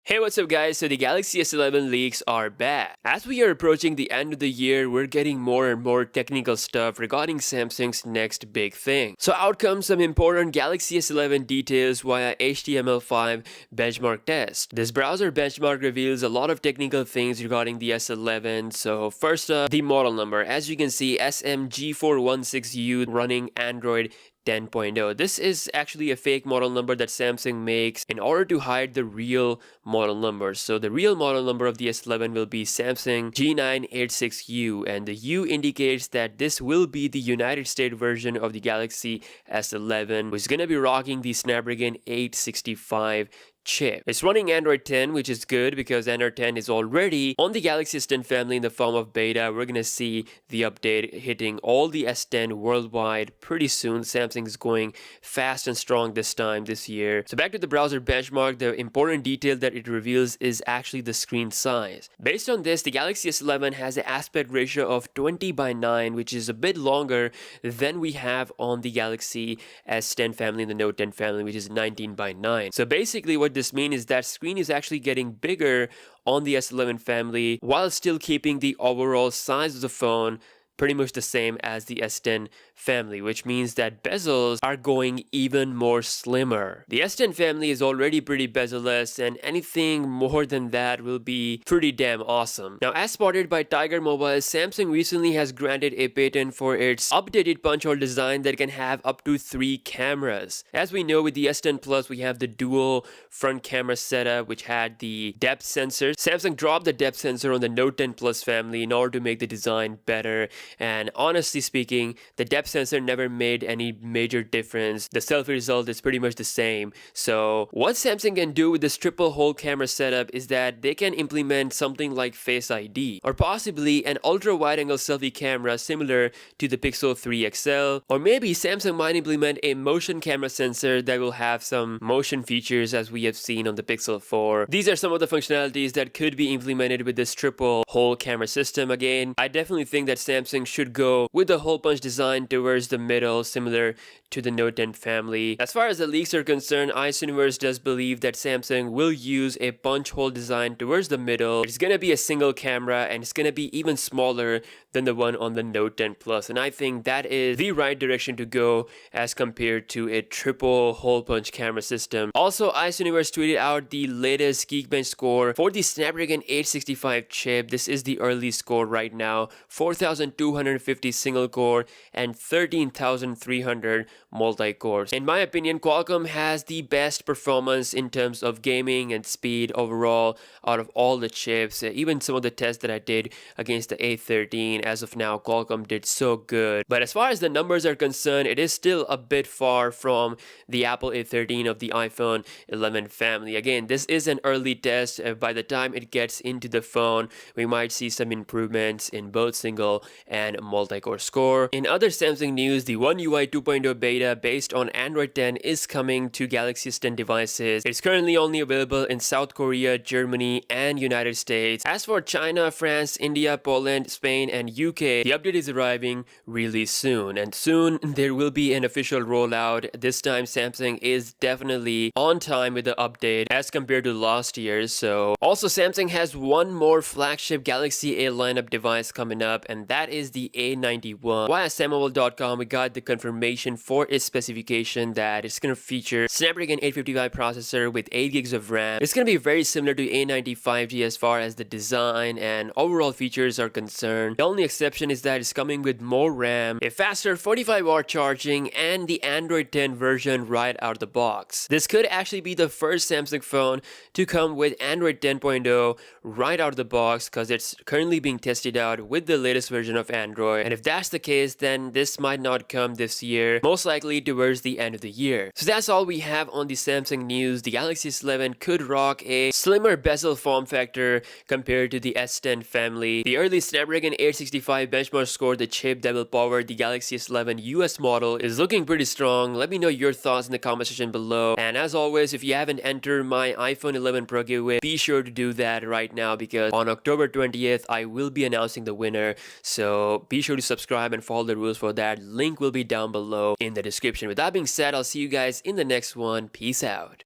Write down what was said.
Hey, what's up guys? So the Galaxy S11 leaks are back. As we are approaching the end of the year, we're getting more and more technical stuff regarding Samsung's next big thing. So out comes some important Galaxy S11 details via HTML5 benchmark test. This browser benchmark reveals a lot of technical things regarding the S11. So first up, the model number. As you can see, SMG416U running Android 10.0. This is actually a fake model number that Samsung makes in order to hide the real model number. So the real model number of the S11 will be Samsung G986U, and the U indicates that this will be the United States version of the Galaxy S11, which is going to be rocking the Snapdragon 865 chip. It's running Android 10, which is good because Android 10 is already on the Galaxy S10 family in the form of beta. We're gonna see the update hitting all the S10 worldwide pretty soon. Samsung is going fast and strong this year. So back to the browser benchmark, the important detail that it reveals is actually the screen size. Based on this, the Galaxy S11 has an aspect ratio of 20:9, which is a bit longer than we have on the Galaxy S10 family and the Note 10 family, which is 19:9. So basically what this means is that screen is actually getting bigger on the S11 family while still keeping the overall size of the phone pretty much the same as the S10 family, which means that bezels are going even more slimmer. The S10 family is already pretty bezel-less, and anything more than that will be pretty damn awesome. Now, as spotted by Tiger Mobile, Samsung recently has granted a patent for its updated punch hole design that can have up to 3 cameras. As we know, with the S10 Plus, we have the dual front camera setup, which had the depth sensor. Samsung dropped the depth sensor on the Note 10 Plus family in order to make the design better. And honestly speaking, the depth sensor never made any major difference. The selfie result is pretty much the same. So what Samsung can do with this triple hole camera setup is that they can implement something like Face ID, or possibly an ultra wide angle selfie camera similar to the Pixel 3 XL, or maybe Samsung might implement a motion camera sensor that will have some motion features as we have seen on the Pixel 4. These are some of the functionalities that could be implemented with this triple hole camera system. Again, I definitely think that Samsung should go with the hole punch design towards the middle, similar to the Note 10 family. As far as the leaks are concerned, Ice Universe does believe that Samsung will use a punch hole design towards the middle. It's gonna be a single camera and it's gonna be even smaller than the one on the Note 10 Plus, and I think that is the right direction to go as compared to a triple hole punch camera system. Also, Ice Universe tweeted out the latest Geekbench score for the Snapdragon 865 chip. This is the early score right now: 4,250 single core and 13,300 multi-cores. In my opinion, Qualcomm has the best performance in terms of gaming and speed overall out of all the chips. Even some of the tests that I did against the A13, as of now, Qualcomm did so good. But as far as the numbers are concerned, it is still a bit far from the Apple A13 of the iPhone 11 family. Again, this is an early test. By the time it gets into the phone, we might see some improvements in both single and multi-core score. In other Samsung news, the One UI 2.0 beta based on Android 10 is coming to Galaxy S10 devices. It's currently only available in South Korea, Germany, and United States. As for China, France, India, Poland, Spain, and UK, the update is arriving really soon. And soon there will be an official rollout. This time Samsung is definitely on time with the update as compared to last year. So also Samsung has one more flagship Galaxy A lineup device coming up, and that is the A91. Via sammobile.com, we got the confirmation for its specification that it's going to feature Snapdragon 855 processor with 8 gigs of RAM. It's going to be very similar to A90 5G as far as the design and overall features are concerned. The only exception is that it's coming with more RAM, a faster 45-watt charging, and the Android 10 version right out of the box. This could actually be the first Samsung phone to come with Android 10.0 right out of the box, because it's currently being tested out with the latest version of Android. And if that's the case, then this might not come this year, most likely towards the end of the year. So that's all we have on the Samsung news. The Galaxy S11 could rock a slimmer bezel form factor compared to the S10 family. The early Snapdragon 865 benchmark score, the chip that will power the Galaxy S11 US model, is looking pretty strong. Let me know your thoughts in the comment section below. And as always, if you haven't entered my iPhone 11 Pro giveaway, be sure to do that right now, because on October 20th, I will be announcing the winner. So be sure to subscribe and follow the rules for that. Link will be down below in the description. With that being said, I'll see you guys in the next one. Peace out.